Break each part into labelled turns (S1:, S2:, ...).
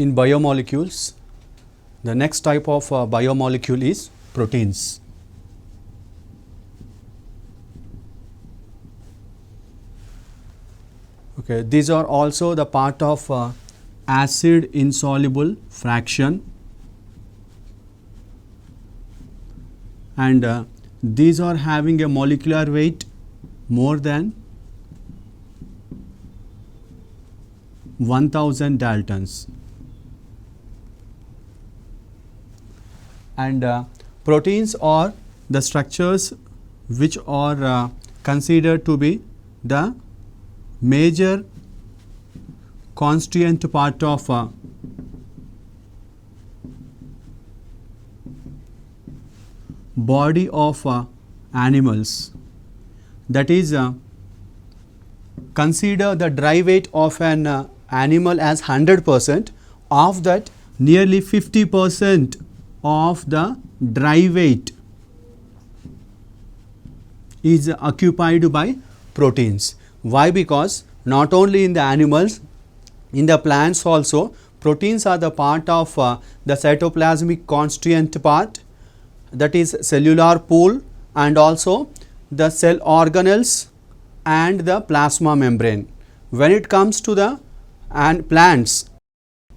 S1: in biomolecules, the next type of biomolecule is proteins. Okay, these are also the part of acid insoluble fraction, and these are having a molecular weight more than 1000 daltons. And proteins are the structures which are considered to be the major constituent part of body of animals. That is, consider the dry weight of an animal as 100%. Of that, nearly 50% of the dry weight is occupied by proteins. Why? Because not only in the animals, in the plants also, proteins are the part of the cytoplasmic constituent part, that is cellular pool, and also the cell organelles and the plasma membrane. When it comes to the plants,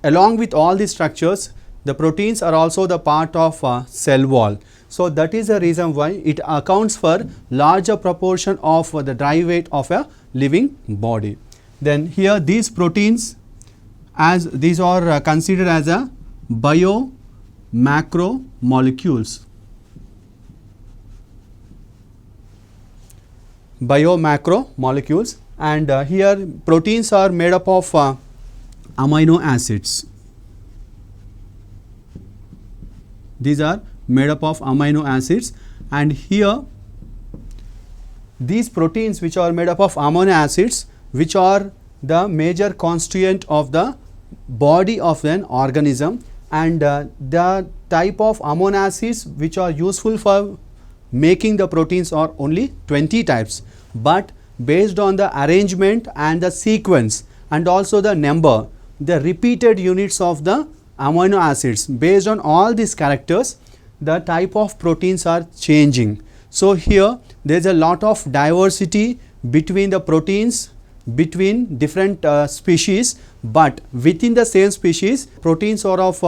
S1: along with all these structures, the proteins are also the part of cell wall. So that is the reason why it accounts for larger proportion of the dry weight of a living body. Then here these proteins, as these are considered as a biomacromolecules. Biomacromolecules, and here proteins are made up of amino acids. These are made up of amino acids, and here these proteins which are made up of amino acids, which are the major constituent of the body of an organism, and the type of amino acids which are useful for making the proteins are only 20 types, but based on the arrangement and the sequence and also the number, the repeated units of the amino acids, based on all these characters, the type of proteins are changing. So here there is a lot of diversity between the proteins, between different species, but within the same species proteins are of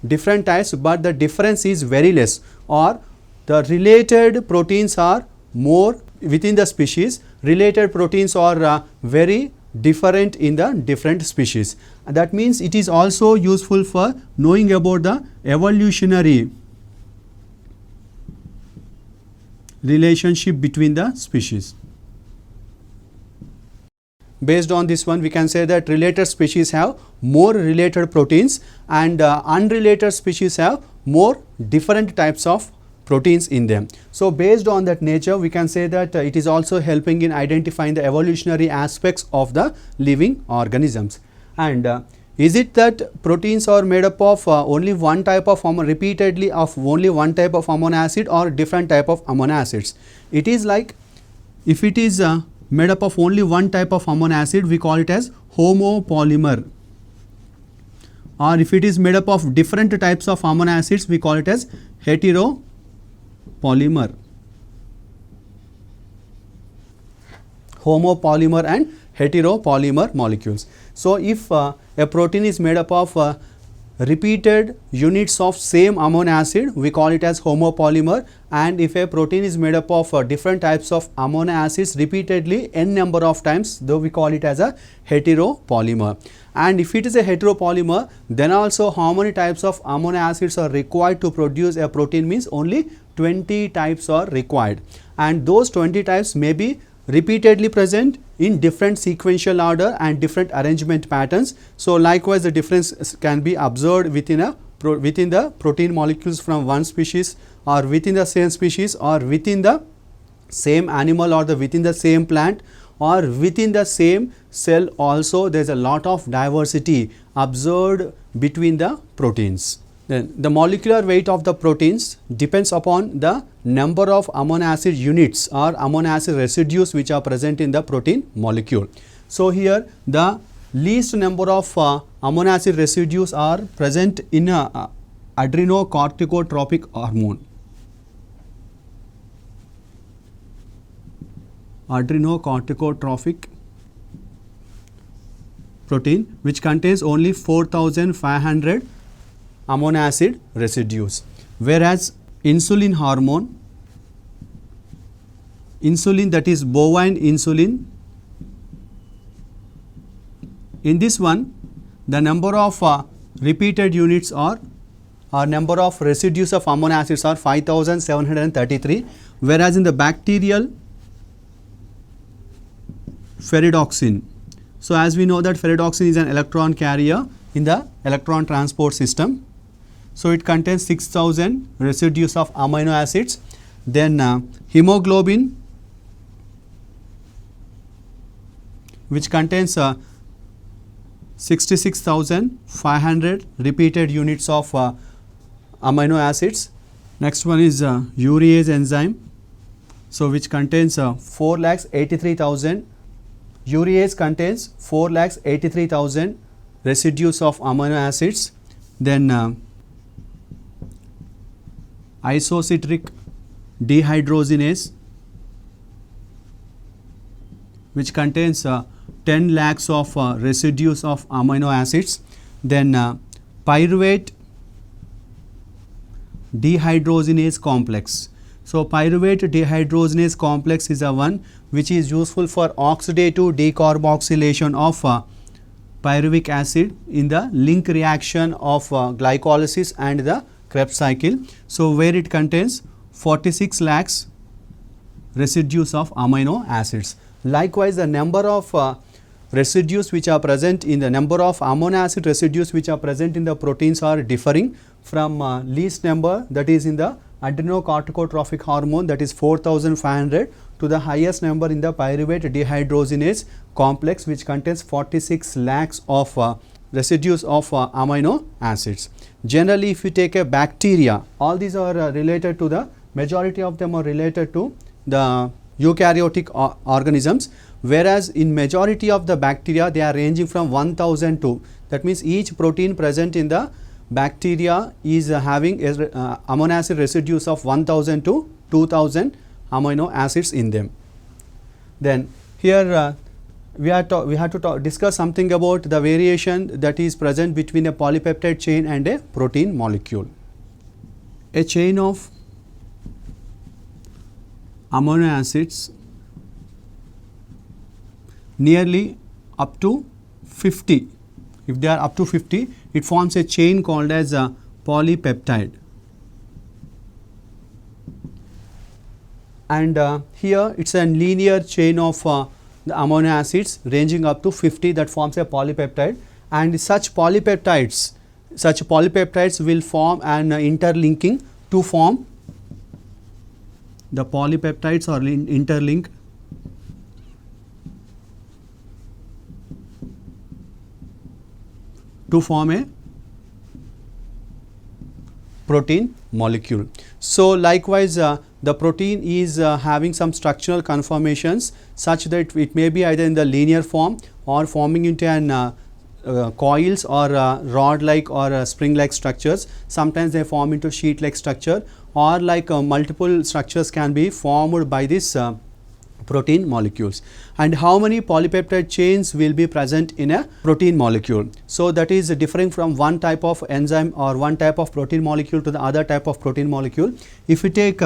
S1: different types, but the difference is very less, or the related proteins are more within the species, related proteins are very different in the different species. That means it is also useful for knowing about the evolutionary relationship between the species. Based on this one, we can say that related species have more related proteins, and unrelated species have more different types of proteins in them. So based on that nature, we can say that it is also helping in identifying the evolutionary aspects of the living organisms. And is it that proteins are made up of only one type of repeatedly of only one type of amino acid, or different type of amino acids? It is like, if it is made up of only one type of amino acid, we call it as homopolymer, or if it is made up of different types of amino acids, we call it as heteropolymer. Homopolymer and heteropolymer molecules. So if a protein is made up of repeated units of same amino acid, we call it as homopolymer, and if a protein is made up of different types of amino acids repeatedly n number of times, though we call it as a heteropolymer. And if it is a heteropolymer, then also how many types of amino acids are required to produce a protein means only 20 types are required, and those 20 types may be repeatedly present in different sequential order and different arrangement patterns. So likewise, the difference can be observed within the protein molecules from one species, or within the same species, or within the same animal, or within the same plant, or within the same cell also. There is a lot of diversity observed between the proteins. Then the molecular weight of the proteins depends upon the number of amino acid units or amino acid residues which are present in the protein molecule. So here the least number of amino acid residues are present in adrenocorticotropic hormone. Adrenocorticotropic protein, which contains only 4500 amino acid residues, whereas insulin hormone, insulin, that is bovine insulin, in this one the number of repeated units or number of residues of amino acids are 5733, whereas in the bacterial ferredoxin. So, as we know that ferredoxin is an electron carrier in the electron transport system. So, it contains 6000 residues of amino acids. Then hemoglobin, which contains 66,500 repeated units of amino acids. Next one is urease enzyme, so which contains 4,83,000. Urease contains 4,83,000 residues of amino acids. Then isocitric dehydrogenase, which contains 10 lakhs of residues of amino acids. Then pyruvate dehydrogenase complex. So, pyruvate dehydrogenase complex is a one which is useful for oxidative decarboxylation of pyruvic acid in the link reaction of glycolysis and the Krebs cycle. So, where it contains 46 lakhs residues of amino acids. Likewise, the number of residues which are present in the number of amino acid residues which are present in the proteins are differing from least number, that is in the adrenocorticotropic hormone, that is 4500, to the highest number in the pyruvate dehydrogenase complex, which contains 46 lakhs of residues of amino acids. Generally, if you take a bacteria, all these are related to the majority of them are related to the eukaryotic organisms, whereas in majority of the bacteria they are ranging from 1000 to, that means each protein present in the bacteria is having amino acid residues of 1000 to 2000 amino acids in them. Then here we have to discuss something about the variation that is present between a polypeptide chain and a protein molecule. A chain of amino acids nearly up to 50, if they are up to 50, it forms a chain called as a polypeptide. And here it is a linear chain of the amino acids ranging up to 50, that forms a polypeptide, and such polypeptides will form an interlinking to form the polypeptides or interlink to form a protein molecule. So, likewise the protein is having some structural conformations such that it may be either in the linear form or forming into an coils or rod like or spring like structures. Sometimes they form into sheet like structure, or like multiple structures can be formed by this protein molecules. And how many polypeptide chains will be present in a protein molecule? So, that is differing from one type of enzyme or one type of protein molecule to the other type of protein molecule. If we take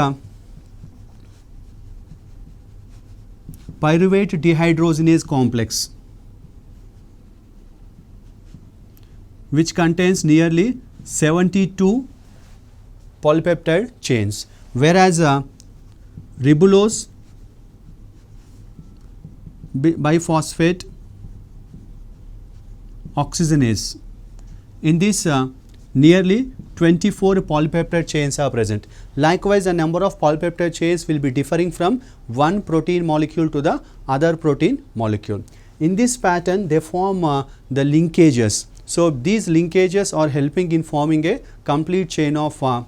S1: pyruvate dehydrogenase complex, which contains nearly 72 polypeptide chains, whereas ribulose biphosphate oxygenase, in this nearly 24 polypeptide chains are present. Likewise, the number of polypeptide chains will be differing from one protein molecule to the other protein molecule. In this pattern, they form the linkages. So, these linkages are helping in forming a complete chain of a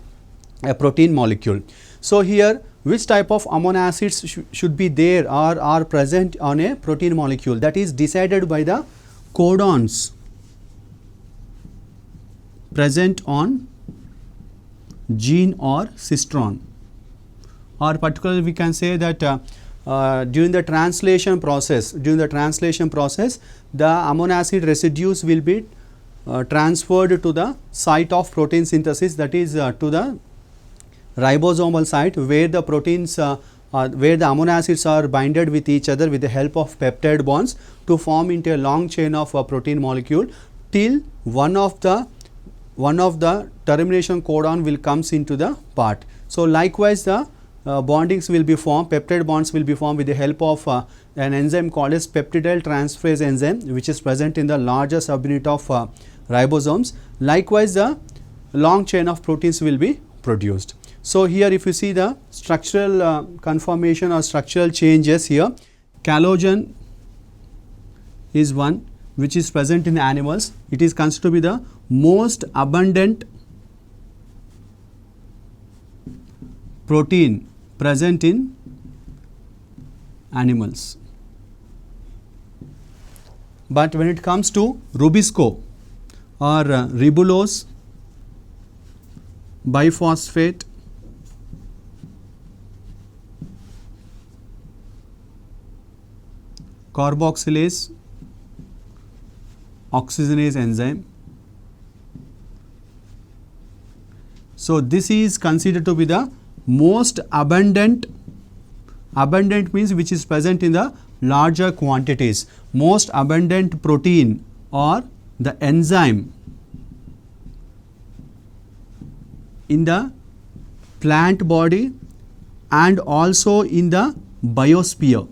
S1: protein molecule. So, here which type of amino acids should be there or are present on a protein molecule, that is decided by the codons present on gene or cistron, or particularly we can say that during the translation process, the amino acid residues will be transferred to the site of protein synthesis, that is to the ribosomal site, where the proteins where the amino acids are binded with each other with the help of peptide bonds to form into a long chain of a protein molecule, till one of the termination codon will comes into the part. So likewise the bondings will be formed, peptide bonds will be formed with the help of an enzyme called as peptidyl transferase enzyme, which is present in the larger subunit of ribosomes. Likewise the long chain of proteins will be produced. So here if you see the structural conformation or structural changes here, collagen is one which is present in animals. It is considered to be the most abundant protein present in animals. But when it comes to rubisco or ribulose biphosphate, carboxylase oxygenase enzyme. So this is considered to be the most abundant means which is present in the larger quantities, most abundant protein or the enzyme in the plant body and also in the biosphere.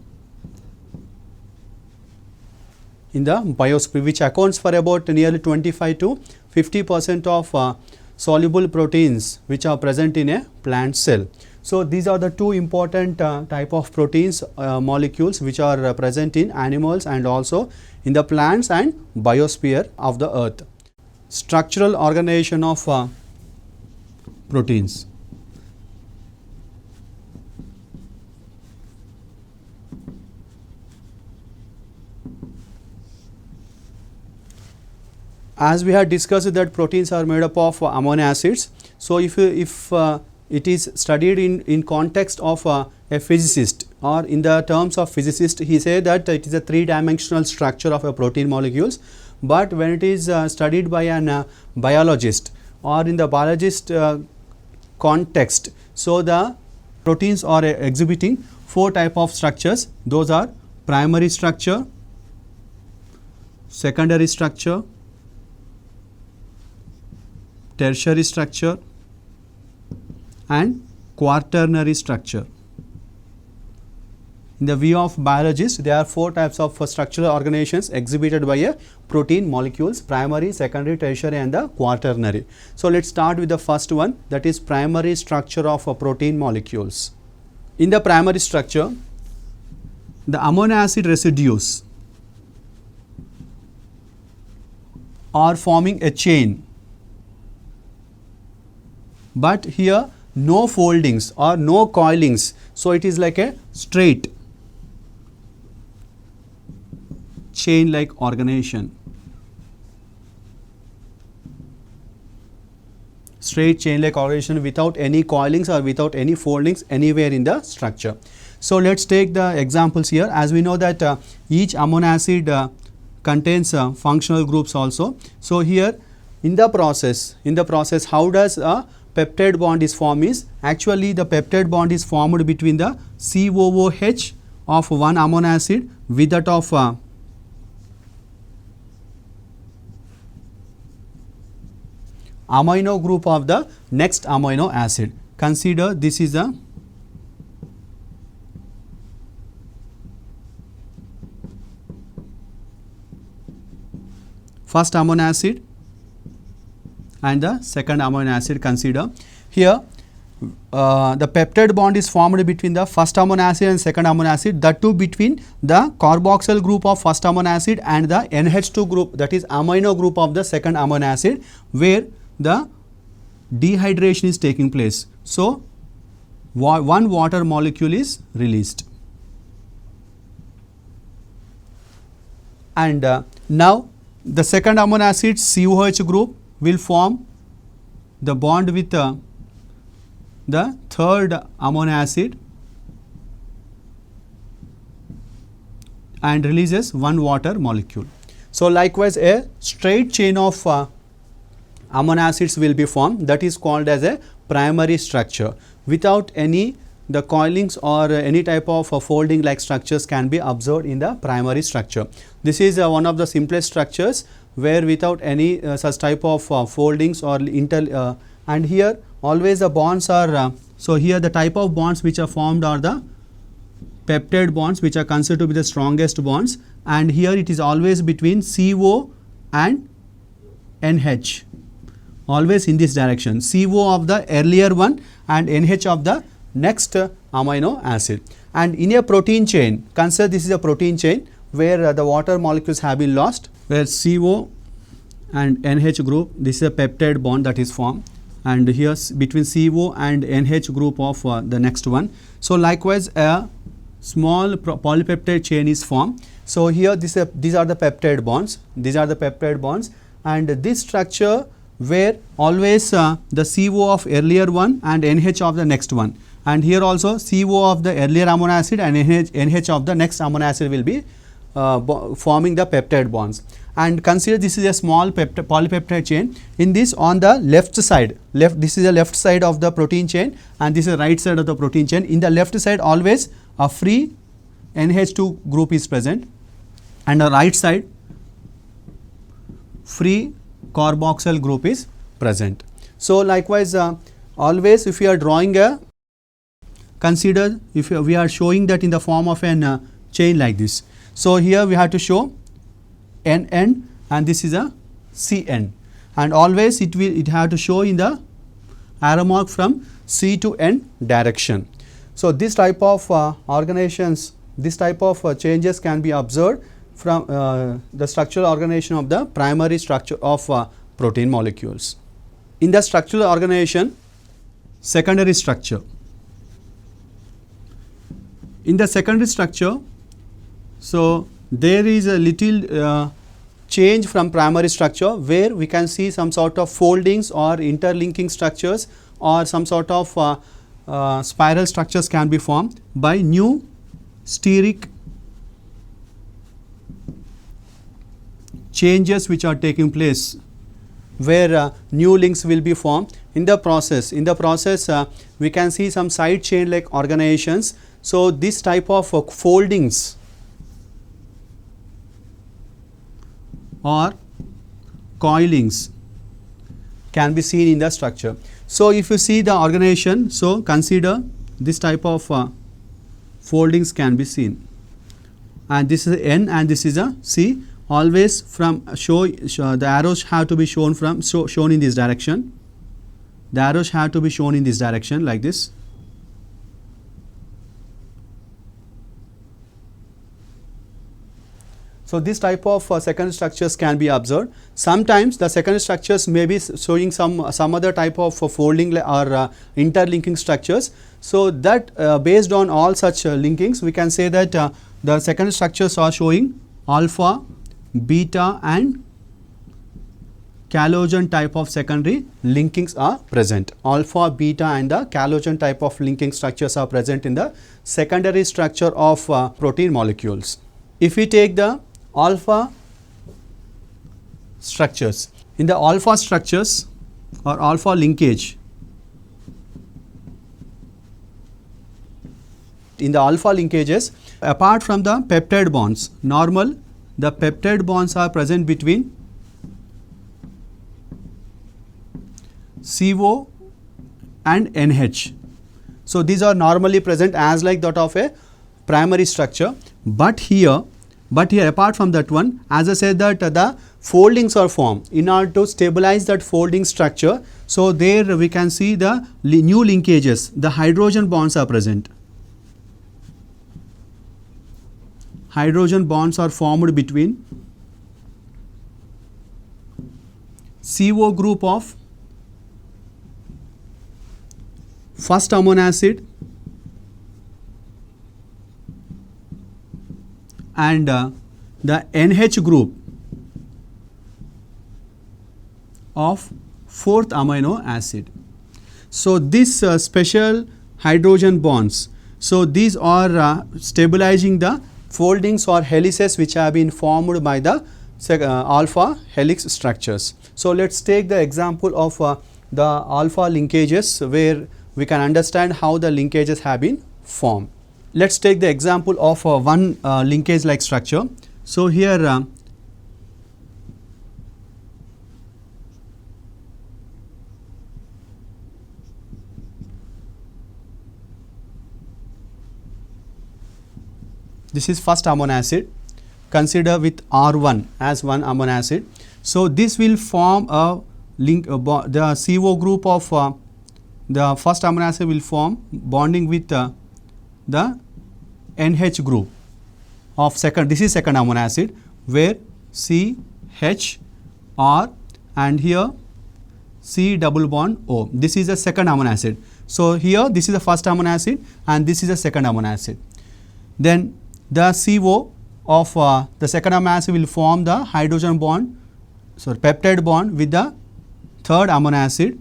S1: Which accounts for about nearly 25 to 50% of soluble proteins which are present in a plant cell. So these are the two important type of proteins molecules which are present in animals and also in the plants and biosphere of the earth. Structural organization of proteins. As we have discussed that proteins are made up of amino acids. So if it is studied in context of a physicist, or in the terms of physicist, he said that it is a three-dimensional structure of a protein molecules. But when it is studied by an biologist or in the biologist context, so the proteins are exhibiting four type of structures. Those are primary structure, secondary structure, tertiary structure and quaternary structure. In the view of biologists, there are four types of structural organizations exhibited by a protein molecules: primary, secondary, tertiary and the quaternary. So let's start with the first one, that is primary structure of protein molecules. In the primary structure, the amino acid residues are forming a chain, but here no foldings or no coilings, so it is like a straight chain like organization, without any coilings or without any foldings anywhere in the structure. So let's take the examples here. As we know that each amino acid contains functional groups also. So here in the process how does a peptide bond is formed is, actually the peptide bond is formed between the COOH of one amino acid with that of amino group of the next amino acid. Consider this is a first amino acid and the second amino acid. Consider here the peptide bond is formed between the first amino acid and second amino acid, that too between the carboxyl group of first amino acid and the NH2 group, that is amino group of the second amino acid, where the dehydration is taking place. So one water molecule is released, and Now the second amino acid COH group will form the bond with the third amino acid and releases one water molecule. So likewise a straight chain of amino acids will be formed, that is called as a primary structure. Without any the coilings or any type of folding like structures can be observed in the primary structure. This is one of the simplest structures where without any such type of foldings or and here always the bonds are so here the type of bonds which are formed are the peptide bonds, which are considered to be the strongest bonds, and here it is always between CO and NH, always in this direction, CO of the earlier one and NH of the next amino acid. And in a protein chain, consider this is a protein chain where the water molecules have been lost, where CO and NH group, this is a peptide bond that is formed, and here between CO and NH group of the next one. So likewise a small polypeptide chain is formed. So here these are the peptide bonds, and this structure where always the CO of earlier one and NH of the next one, and here also CO of the earlier amino acid and NH of the next amino acid will be forming the peptide bonds. And consider this is a small polypeptide chain. In this, on the left side, this is the left side of the protein chain and this is the right side of the protein chain. In the left side always a free NH2 group is present, and the right side free carboxyl group is present. So likewise always if we are drawing a, consider if we are showing that in the form of an chain like this. So here we have to show NN and this is a CN, and always it have to show in the arrow mark from C to N direction. So this type of organizations, this type of changes can be observed from the structural organization of the primary structure of protein molecules. In the structural organization, secondary structure. In the secondary structure, so there is a little change from primary structure where we can see some sort of foldings or interlinking structures or some sort of spiral structures can be formed by new steric changes which are taking place, where new links will be formed in the process. In the process we can see some side chain like organizations. So this type of foldings or coilings can be seen in the structure. So if you see the organization, so consider this type of foldings can be seen, and this is a N and this is a C. Always from show the arrows have to be shown from shown in this direction. The arrows have to be shown in this direction like this. So this type of secondary structures can be observed. Sometimes the secondary structures may be showing some other type of folding or interlinking structures. So that based on all such linkings, we can say that the secondary structures are showing alpha, beta and calogen type of secondary linkings are present. Alpha, beta and the calogen type of linking structures are present in the secondary structure of protein molecules. If we take the alpha structures, in the alpha structures or alpha linkage, in the alpha linkages, apart from the peptide bonds, normal the peptide bonds are present between CO and NH. So these are normally present as like that of a primary structure, but here apart from that one, as I said that the foldings are formed in order to stabilize that folding structure. So there we can see the new linkages, the hydrogen bonds are present. Hydrogen bonds are formed between CO group of first amino acid and the NH group of fourth amino acid. So this special hydrogen bonds, so these are stabilizing the foldings or helices which have been formed by the alpha helix structures. So let us take the example of the alpha linkages where we can understand how the linkages have been formed. Let us take the example of one linkage like structure. So here this is first amino acid, consider with R1 as one amino acid. So this will form a link, the CO group of the first amino acid will form bonding with the NH group of second, this is second amino acid, where C, H, R and here C double bond O. This is the second amino acid. So here this is the first amino acid and this is the second amino acid. Then the CO of the second amino acid will form the hydrogen bond, so peptide bond with the third amino acid.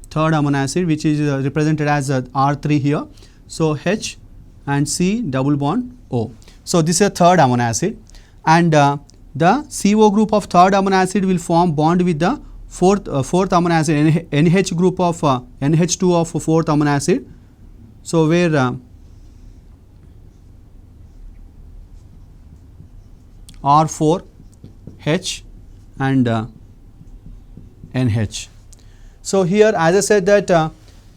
S1: Third amino acid, which is represented as R3 here. So H and C double bond O. So this is a third amino acid, and the CO group of third amino acid will form bond with the fourth amino acid, NH group of NH2 of fourth amino acid. So where R4, H and NH. So here as I said that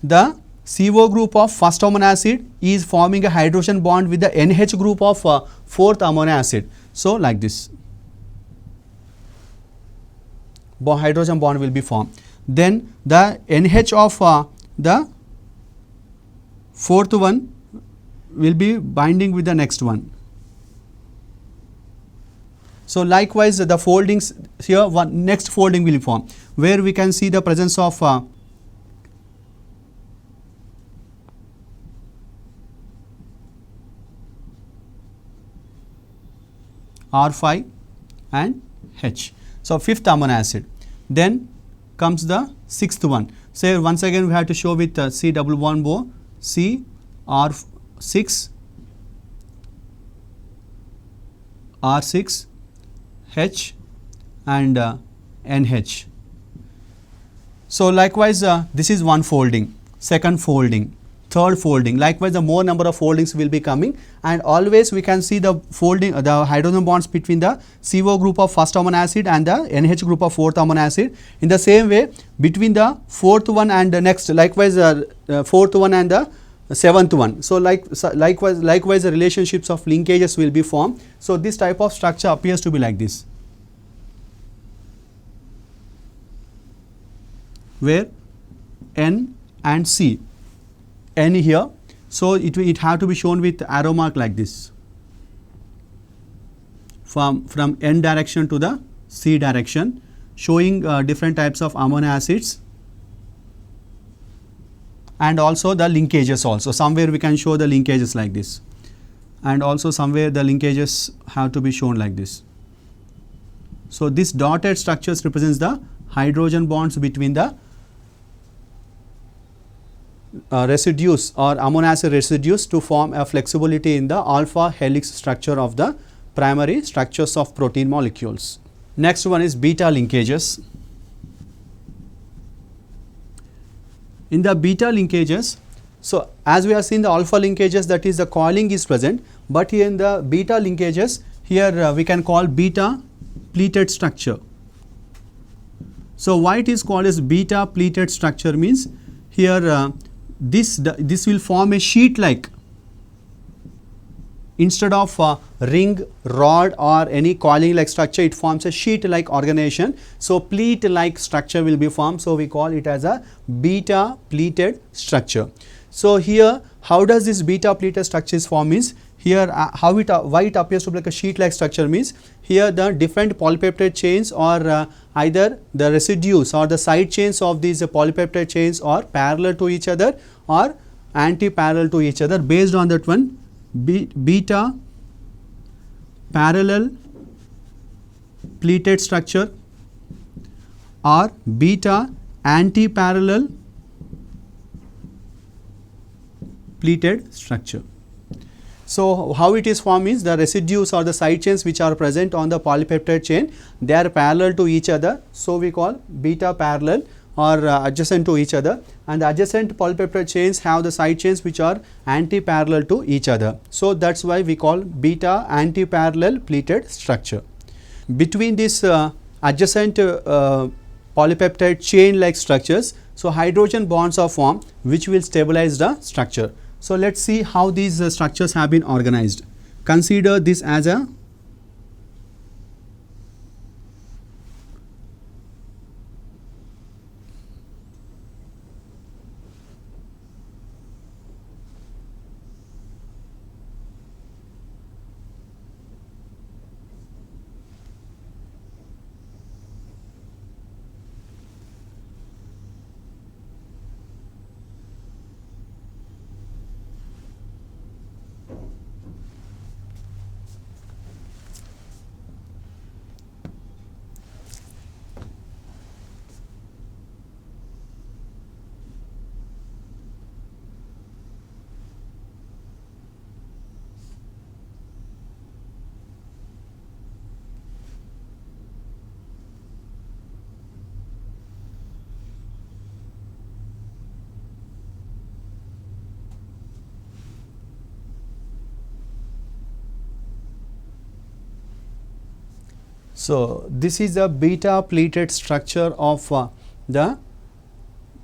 S1: the CO group of first amino acid is forming a hydrogen bond with the NH group of fourth amino acid. So like this, hydrogen bond will be formed. Then the NH of the fourth one will be binding with the next one. So likewise the foldings here, one next folding will form, where we can see the presence of R5 and H. So fifth amino acid. Then comes the sixth one. So once again we have to show with C double bond O, C, R6, R6, H and NH. So likewise this is one folding, second folding, third folding. Likewise the more number of foldings will be coming, and always we can see the folding, the hydrogen bonds between the CO group of first amino acid and the NH group of fourth amino acid. In the same way between the fourth one and the next, likewise fourth one and the seventh one. So likewise the relationships of linkages will be formed. So this type of structure appears to be like this, where N and C, N here, so it have to be shown with arrow mark like this, from N direction to the C direction, showing different types of amino acids and also the linkages also. Somewhere we can show the linkages like this, and also somewhere the linkages have to be shown like this. So this dotted structures represents the hydrogen bonds between the residues or amino acid residues to form a flexibility in the alpha helix structure of the primary structures of protein molecules. Next one is beta linkages. In the beta linkages, so as we have seen the alpha linkages, that is the coiling is present, but here in the beta linkages, here we can call beta pleated structure. So why it is called as beta pleated structure means, here this will form a sheet like, instead of ring, rod or any coiling like structure, it forms a sheet like organization. So pleat like structure will be formed, so we call it as a beta pleated structure. So here how does this beta pleated structure is formed means, here why it appears to be like a sheet like structure means, here the different polypeptide chains or either the residues or the side chains of these polypeptide chains are parallel to each other or anti-parallel to each other. Based on that one, beta parallel pleated structure or beta anti-parallel pleated structure. So, how it is formed means the residues or the side chains which are present on the polypeptide chain, they are parallel to each other. So, we call beta parallel or adjacent to each other, and the adjacent polypeptide chains have the side chains which are anti-parallel to each other. So, that is why we call beta anti-parallel pleated structure. Between this adjacent polypeptide chain like structures, so hydrogen bonds are formed which will stabilize the structure. So, let us see how these structures have been organized. Consider this as a So, this is a beta pleated structure of the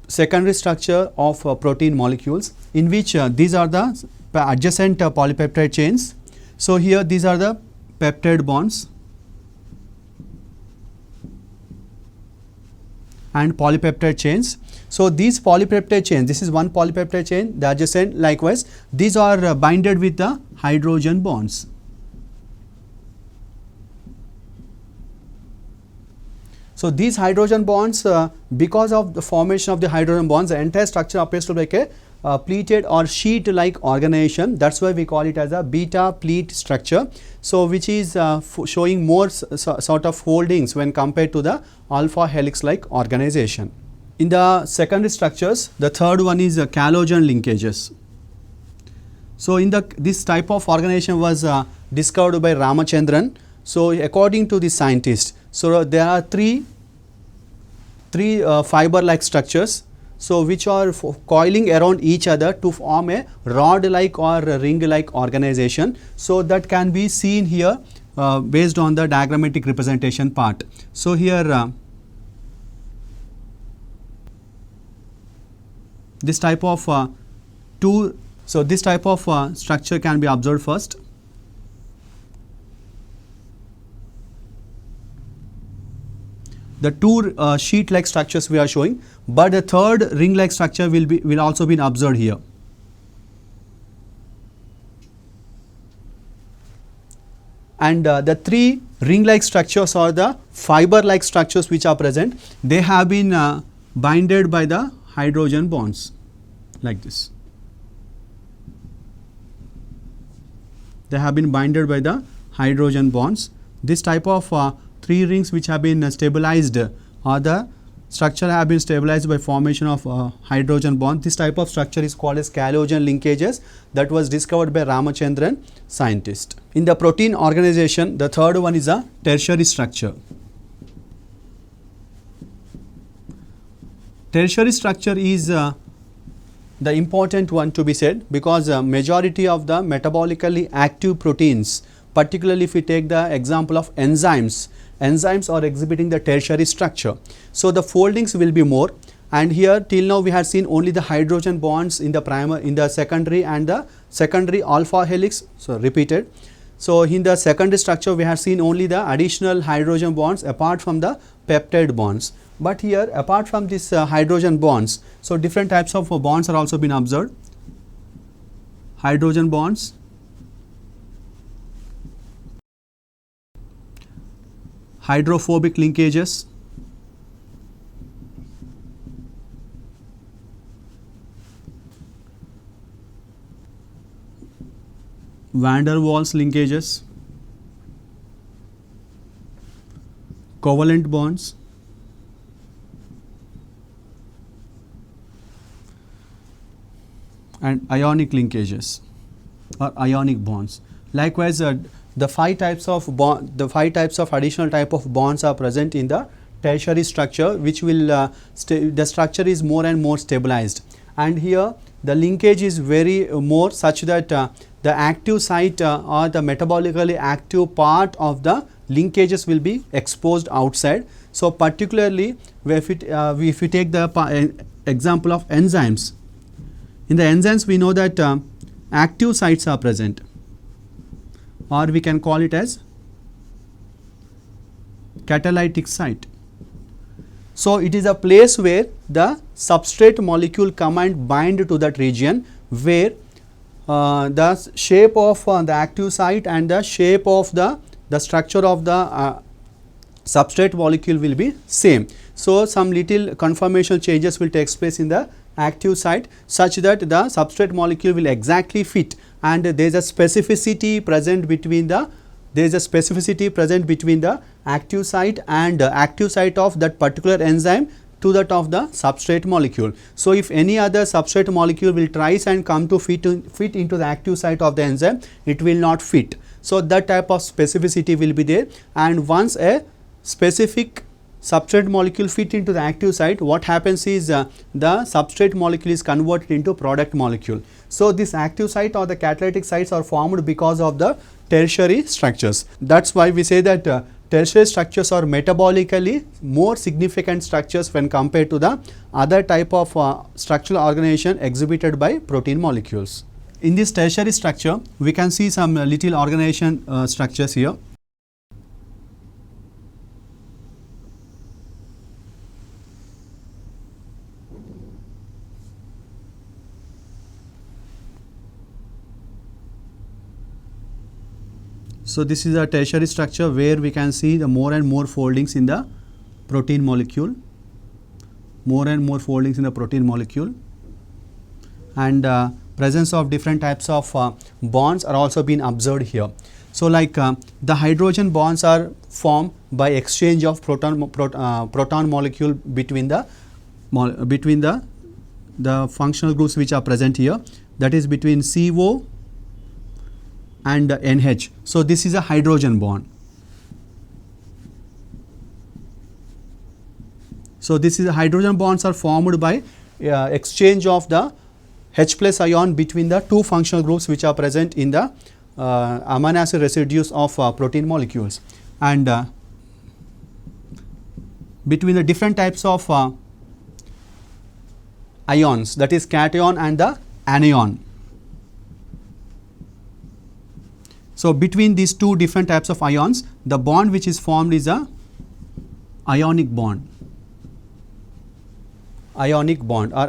S1: secondary structure of protein molecules, in which these are the adjacent polypeptide chains. So, here these are the peptide bonds and polypeptide chains. So, these polypeptide chains, this is one polypeptide chain, the adjacent likewise, these are binded with the hydrogen bonds. So, these hydrogen bonds, because of the formation of the hydrogen bonds, the entire structure appears to be like a pleated or sheet like organization. That is why we call it as a beta pleat structure. So, which is showing more sort of foldings when compared to the alpha helix like organization. In the secondary structures, the third one is calogen linkages. So, in this type of organization was discovered by Ramachandran. So, according to the scientist, so there are three fiber like structures, so which are coiling around each other to form a rod like or ring like organization. So, that can be seen here based on the diagrammatic representation part. So, here this type of this type of structure can be observed first. The two sheet like structures we are showing, but the third ring like structure will also be observed here. And the three ring like structures or the fiber like structures which are present, they have been binded by the hydrogen bonds like this. They have been binded by the hydrogen bonds. This type of three rings which have been stabilized, or the structure have been stabilized by formation of hydrogen bond. This type of structure is called as calogen linkages, that was discovered by Ramachandran scientist. In the protein organization, the third one is a tertiary structure. Tertiary structure is the important one to be said, because majority of the metabolically active proteins, particularly if we take the example of enzymes are exhibiting the tertiary structure. So, the foldings will be more, and here till now we have seen only the hydrogen bonds in the secondary and the secondary alpha helix, so repeated. So, in the secondary structure we have seen only the additional hydrogen bonds apart from the peptide bonds. But here, apart from this hydrogen bonds, so different types of bonds are also been observed. Hydrogen bonds, hydrophobic linkages, van der Waals linkages, covalent bonds, and ionic linkages or ionic bonds. Likewise, the five types of additional type of bonds are present in the tertiary structure, which will the structure is more and more stabilized, and here the linkage is very more such that the active site or the metabolically active part of the linkages will be exposed outside. So, particularly if we take the example of enzymes, in the enzymes we know that active sites are present, or we can call it as catalytic site. So, it is a place where the substrate molecule come and bind to that region, where the shape of the active site and the shape of the structure of the substrate molecule will be same. So, some little conformational changes will take place in the active site, such that the substrate molecule will exactly fit, and there is a specificity present between the active site and active site of that particular enzyme to that of the substrate molecule. So, if any other substrate molecule will tries and come to fit into the active site of the enzyme, it will not fit. So, that type of specificity will be there, and once a specific substrate molecule fit into the active site, what happens is the substrate molecule is converted into product molecule. So, this active site or the catalytic sites are formed because of the tertiary structures. That is why we say that tertiary structures are metabolically more significant structures when compared to the other type of structural organization exhibited by protein molecules. In this tertiary structure, we can see some little organization structures here. So, this is a tertiary structure where we can see the more and more foldings in the protein molecule, and presence of different types of bonds are also being observed here. So, like the hydrogen bonds are formed by exchange of proton molecule between the functional groups which are present here, that is between CO and NH. So, this is a hydrogen bond. So, this is a hydrogen bonds are formed by exchange of the H plus ion between the two functional groups which are present in the amino acid residues of protein molecules, and between the different types of ions, that is cation and the anion. So, between these two different types of ions, the bond which is formed is a ionic bond or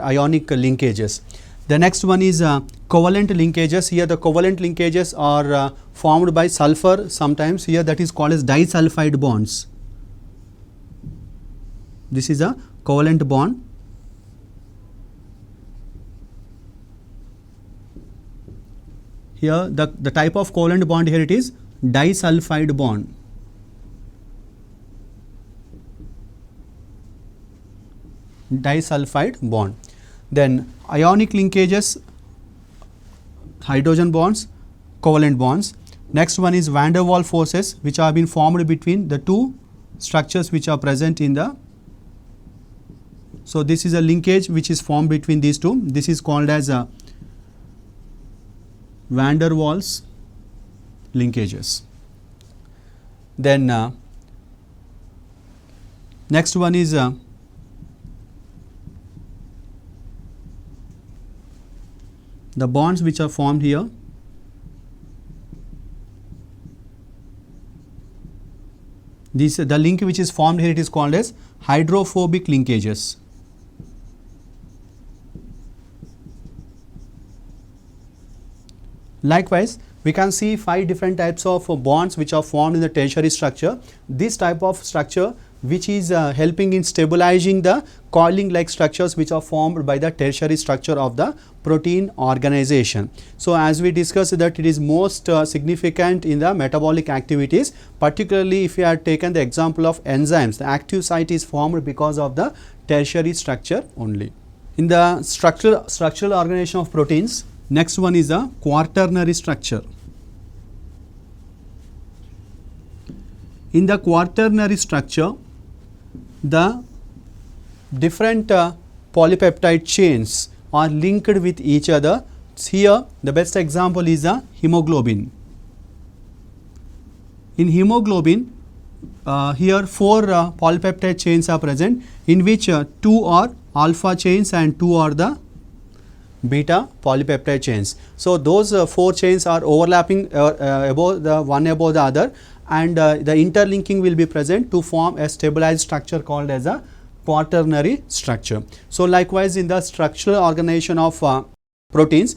S1: ionic linkages. The next one is covalent linkages. Here the covalent linkages are formed by sulfur sometimes, here that is called as disulfide bonds. This is a covalent bond. Here the type of covalent bond here it is disulfide bond. Then ionic linkages, hydrogen bonds, covalent bonds. Next one is van der Waals forces, which have been formed between the two structures which are present in the. So, this is a linkage which is formed between these two. This is called as a van der Waals linkages. Then next one is the bonds which are formed here. The link which is formed here, it is called as hydrophobic linkages. Likewise, we can see 5 different types of bonds which are formed in the tertiary structure. This type of structure which is helping in stabilizing the coiling like structures which are formed by the tertiary structure of the protein organization. So as we discussed that it is most significant in the metabolic activities, particularly if you have taken the example of enzymes, the active site is formed because of the tertiary structure only. In the structural organization of proteins, next one is the quaternary structure. In the quaternary structure, the different polypeptide chains are linked with each other. Here the best example is the hemoglobin. In hemoglobin, here 4 polypeptide chains are present, in which 2 are alpha chains and 2 are the beta polypeptide chains. So those 4 chains are overlapping above the one above the other, and the interlinking will be present to form a stabilized structure called as a quaternary structure. So likewise in the structural organization of proteins,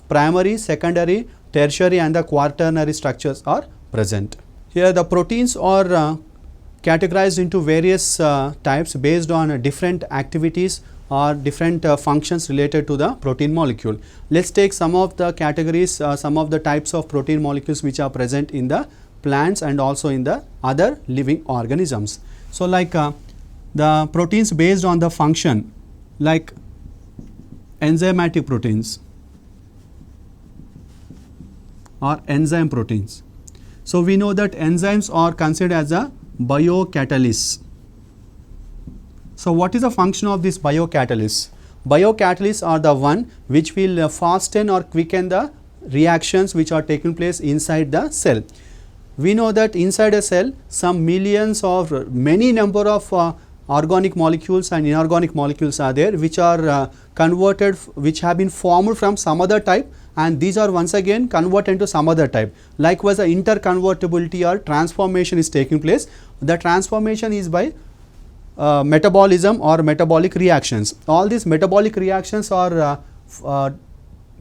S1: primary, secondary, tertiary and the quaternary structures are present. Here the proteins are categorized into various types based on different activities or different functions related to the protein molecule. Let's take some of the categories, some of the types of protein molecules which are present in the plants and also in the other living organisms. So like the proteins based on the function, like enzymatic proteins or enzyme proteins. So we know that enzymes are considered as a biocatalysts. So what is the function of this biocatalysts? Biocatalysts are the one which will fasten or quicken the reactions which are taking place inside the cell. We know that inside a cell some millions or many number of organic molecules and inorganic molecules are there, which are converted, which have been formed from some other type, and these are once again converted into some other type. Likewise the interconvertibility or transformation is taking place. The transformation is by metabolism or metabolic reactions. All these metabolic reactions are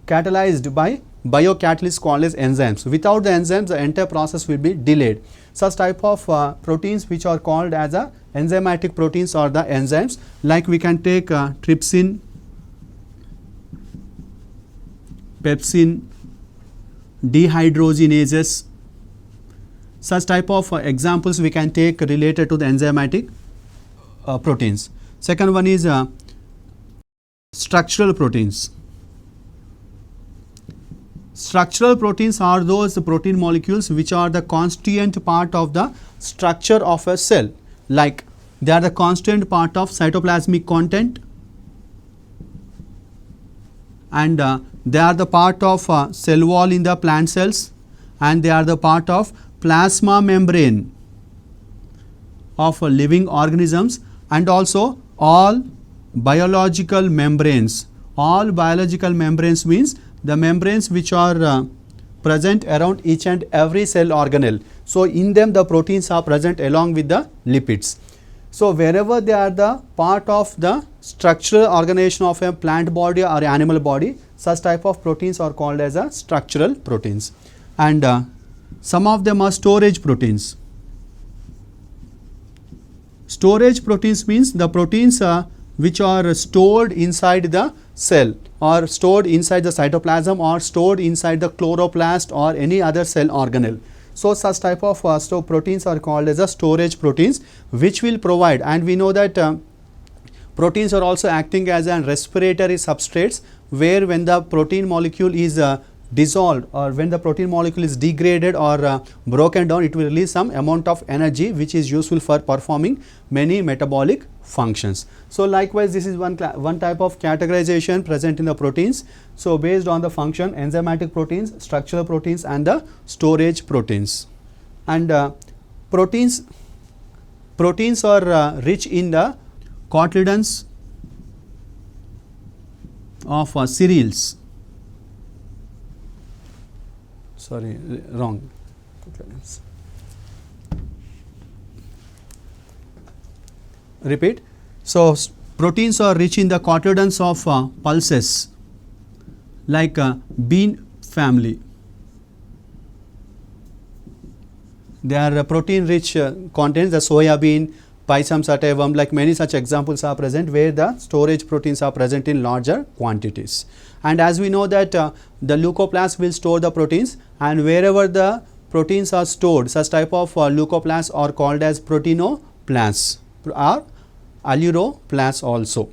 S1: catalyzed by biocatalysts called as enzymes. Without the enzymes, the entire process will be delayed. Such type of proteins which are called as a enzymatic proteins are the enzymes. Like we can take trypsin, pepsin, dehydrogenases. Such type of examples we can take related to the enzymatic proteins. Second one is structural proteins. Structural proteins are those protein molecules which are the constituent part of the structure of a cell. Like they are the constituent part of cytoplasmic content, and they are the part of cell wall in the plant cells, and they are the part of plasma membrane of living organisms, and also all biological membranes. All biological membranes means the membranes which are present around each and every cell organelle. So in them the proteins are present along with the lipids. So wherever they are the part of the structural organization of a plant body or animal body, such type of proteins are called as a structural proteins. And some of them are storage proteins. Storage proteins means the proteins which are stored inside the cell or stored inside the cytoplasm or stored inside the chloroplast or any other cell organelle. So such type of proteins are called as a storage proteins, which will provide, and we know that proteins are also acting as an respiratory substrates, where when the protein molecule is dissolved or when the protein molecule is degraded or broken down, it will release some amount of energy which is useful for performing many metabolic functions. So likewise this is one type of categorization present in the proteins. So based on the function, enzymatic proteins, structural proteins and the storage proteins. And proteins are rich in the cotyledons of cereals. Sorry, wrong. Repeat. So proteins are rich in the cotyledons of pulses, like bean family. They are protein rich contents, the soya bean, Pisum sativum, like many such examples are present where the storage proteins are present in larger quantities. And as we know that the leucoplasts will store the proteins, and wherever the proteins are stored, such type of leucoplasts are called as proteinoplasts or alluroplasts also.